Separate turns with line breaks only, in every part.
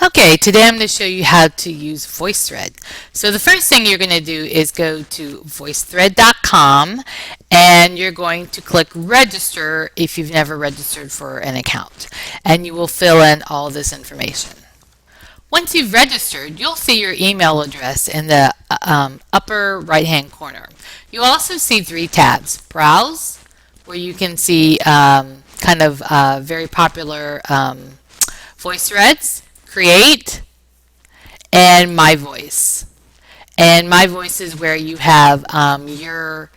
Okay, today I'm going to show you how to use VoiceThread. So the first thing you're going to do is go to voicethread.com and you're going to click register if you've never registered for an account, and you will fill in all this information. Once you've registered, you'll see your email address in the upper right hand corner. You'll also see three tabs: Browse, where you can see very popular voice threads, Create, and My Voice. And My Voice is where you have your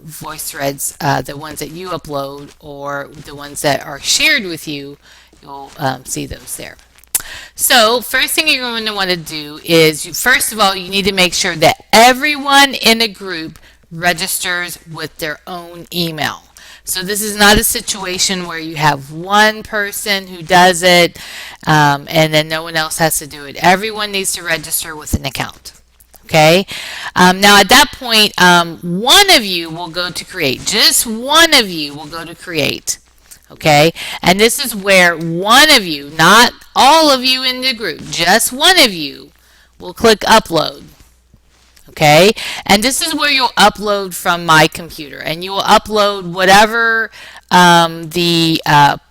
voice threads, the ones that you upload or the ones that are shared with you. You'll see those there. So first thing you're going to want to do is, first of all, you need to make sure that everyone in the group registers with their own email. So this is not a situation where you have one person who does it and then no one else has to do it. Everyone needs to register with an account. Okay. Now at that point, one of you will go to Create. Just one of you will go to Create. Okay. And this is where one of you, not all of you in the group, just one of you will click Upload. Okay, and this is where you'll upload from My Computer, and you will upload whatever the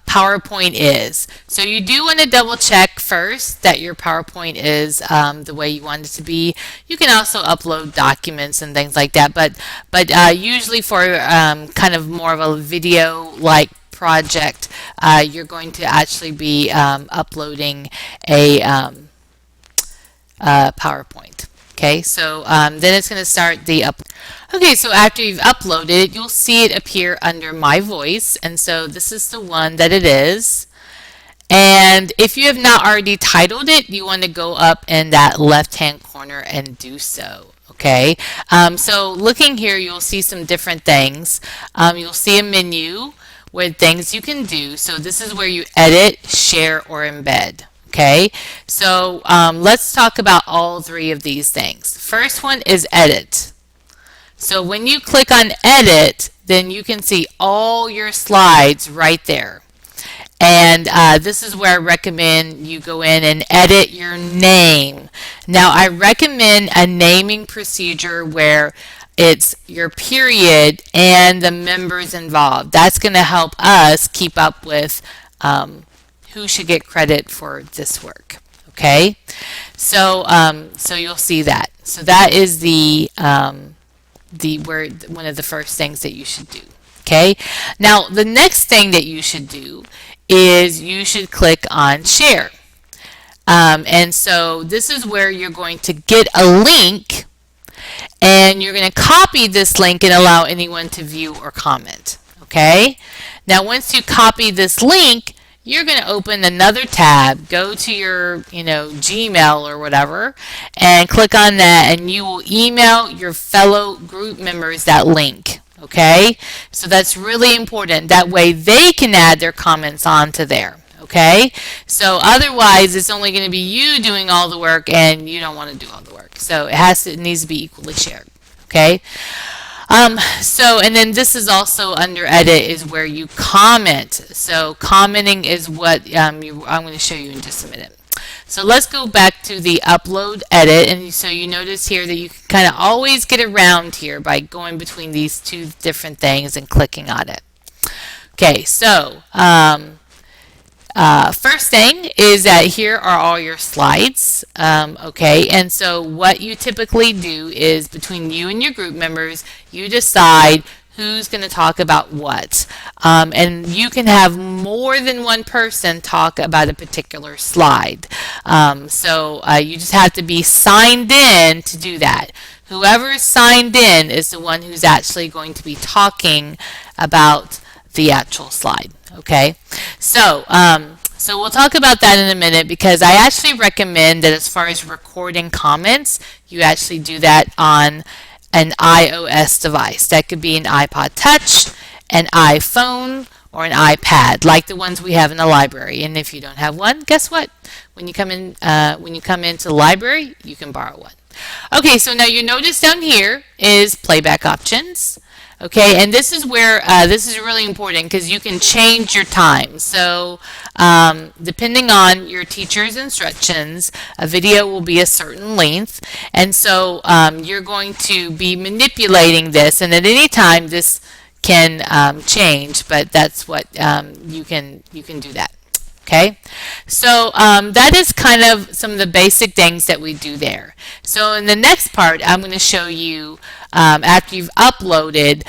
PowerPoint is. So you do want to double check first that your PowerPoint is the way you want it to be. You can also upload documents and things like that, but usually for kind of more of a video like project, you're going to actually be uploading a PowerPoint. Okay, so then it's going to start the up. Okay, so after you've uploaded, you'll see it appear under My Voice, and so this is the one that it is. And if you have not already titled it, you want to go up in that left-hand corner and do so. Okay, so looking here, you'll see some different things. You'll see a menu with things you can do. So this is where you edit, share, or embed. Okay, so let's talk about all three of these things. First one is edit. So when you click on edit, then you can see all your slides right there. And this is where I recommend you go in and edit your name. Now I recommend a naming procedure where it's your period and the members involved. That's going to help us keep up with who should get credit for this work. Okay, so so you'll see that. So that is one of the first things that you should do. Okay, now the next thing that you should do is you should click on share. And so this is where you're going to get a link, and you're going to copy this link and allow anyone to view or comment. Okay, now once you copy this link, you're going to open another tab, go to your Gmail or whatever, and click on that, and you will email your fellow group members that link. Okay, so that's really important. That way they can add their comments onto there. Okay, so otherwise it's only going to be you doing all the work, and you don't want to do all the work. So it needs to be equally shared. Okay. And then this is also under edit is where you comment. So commenting is what I'm going to show you in just a minute. So let's go back to the upload edit, and so you notice here that you can kind of always get around here by going between these two different things and clicking on it. Okay, so first thing is that here are all your slides. Okay, and so what you typically do is between you and your group members, you decide who's going to talk about what. And you can have more than one person talk about a particular slide. So you just have to be signed in to do that. Whoever is signed in is the one who's actually going to be talking about the actual slide. Okay, so so we'll talk about that in a minute, because I actually recommend that as far as recording comments, you actually do that on an iOS device. That could be an iPod Touch, an iPhone, or an iPad, like the ones we have in the library. And if you don't have one, guess what? When you come into the library, you can borrow one. Okay, so now you notice down here is playback options. Okay, and this is where this is really important because you can change your time. So depending on your teacher's instructions, a video will be a certain length, and so you're going to be manipulating this, and at any time this can change, but that's what you can do that. Okay, so that is kind of some of the basic things that we do there. So in the next part, I'm going to show you after you've uploaded,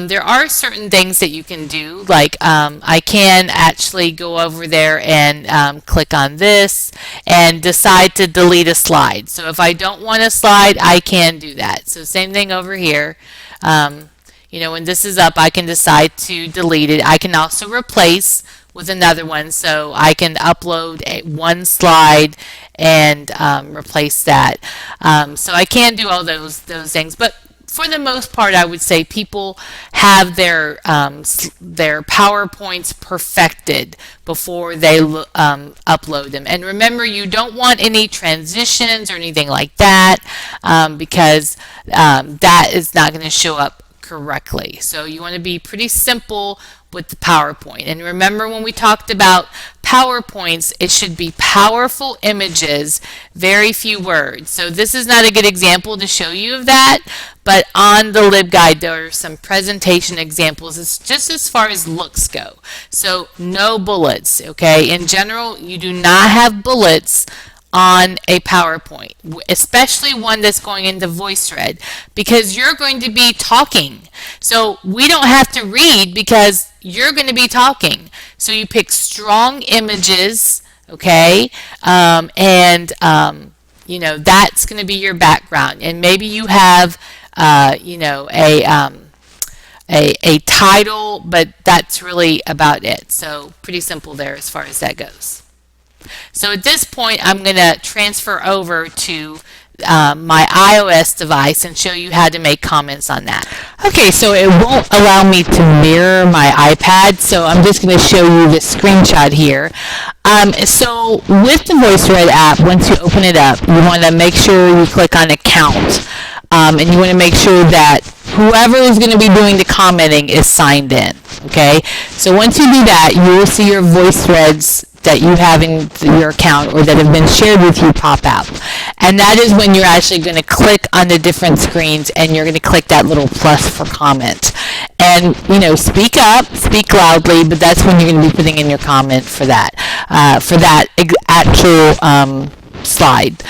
there are certain things that you can do. Like I can actually go over there and click on this and decide to delete a slide. So if I don't want a slide, I can do that. So same thing over here. You know, when this is up, I can decide to delete it. I can also replace with another one, so I can upload one slide and replace that. So I can do all those things, but for the most part, I would say people have their PowerPoints perfected before they upload them. And remember, you don't want any transitions or anything like that because that is not going to show up correctly. So you want to be pretty simple with the PowerPoint. And remember, when we talked about PowerPoints, it should be powerful images, very few words. So this is not a good example to show you of that, but on the LibGuide there are some presentation examples. It's just as far as looks go. So no bullets, okay? In general, you do not have bullets on a PowerPoint, especially one that's going into Voicethread, because you're going to be talking. So we don't have to read because you're going to be talking. So you pick strong images, okay, you know, that's going to be your background. And maybe you have, you know, a title, but that's really about it. So pretty simple there as far as that goes. So at this point, I'm going to transfer over to my iOS device and show you how to make comments on that. Okay, so it won't allow me to mirror my iPad, so I'm just going to show you the screenshot here. So with the Voicethread app, once you open it up, you want to make sure you click on Account, and you want to make sure that whoever is going to be doing the commenting is signed in. Okay, so once you do that, you will see your VoicethReads that you have in your account or that have been shared with you pop out. And that is when you're actually going to click on the different screens and you're going to click that little plus for comment. And, you know, speak up, speak loudly, but that's when you're going to be putting in your comment for that actual slide.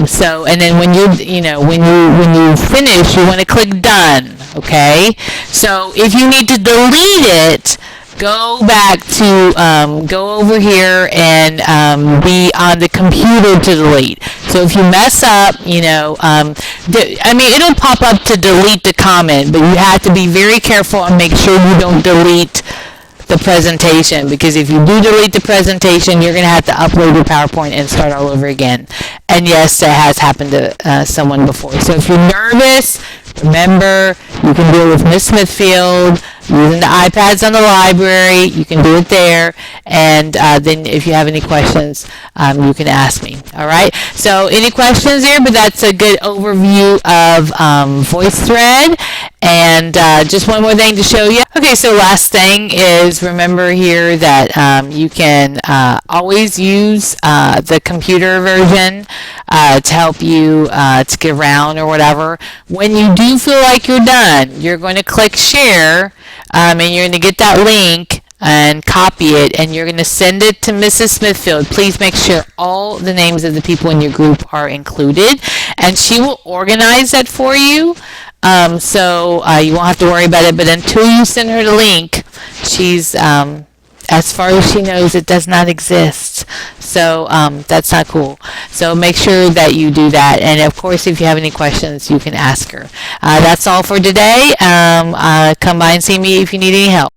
So, and then when when you finish, you want to click done, okay? So if you need to delete it, go back to, go over here and be on the computer to delete. So if you mess up, you know, I mean, it'll pop up to delete the comment, but you have to be very careful and make sure you don't delete the presentation, because if you do delete the presentation, you're going to have to upload your PowerPoint and start all over again. And yes, that has happened to someone before. So if you're nervous, remember, you can do it with Miss Smithfield, using the iPads on the library. You can do it there. And then if you have any questions, you can ask me. All right? So any questions there? But that's a good overview of VoicethRead. And just one more thing to show you. Okay, so last thing is, remember here that you can always use the computer version to help you to get around or whatever. When you do feel like you're done, you're going to click share, and you're going to get that link and copy it, and you're going to send it to Mrs. Smithfield. Please make sure all the names of the people in your group are included, and she will organize that for you. So you won't have to worry about it, but until you send her the link, she's, as far as she knows, it does not exist. So that's not cool. So make sure that you do that. And of course, if you have any questions, you can ask her. That's all for today. Come by and see me if you need any help.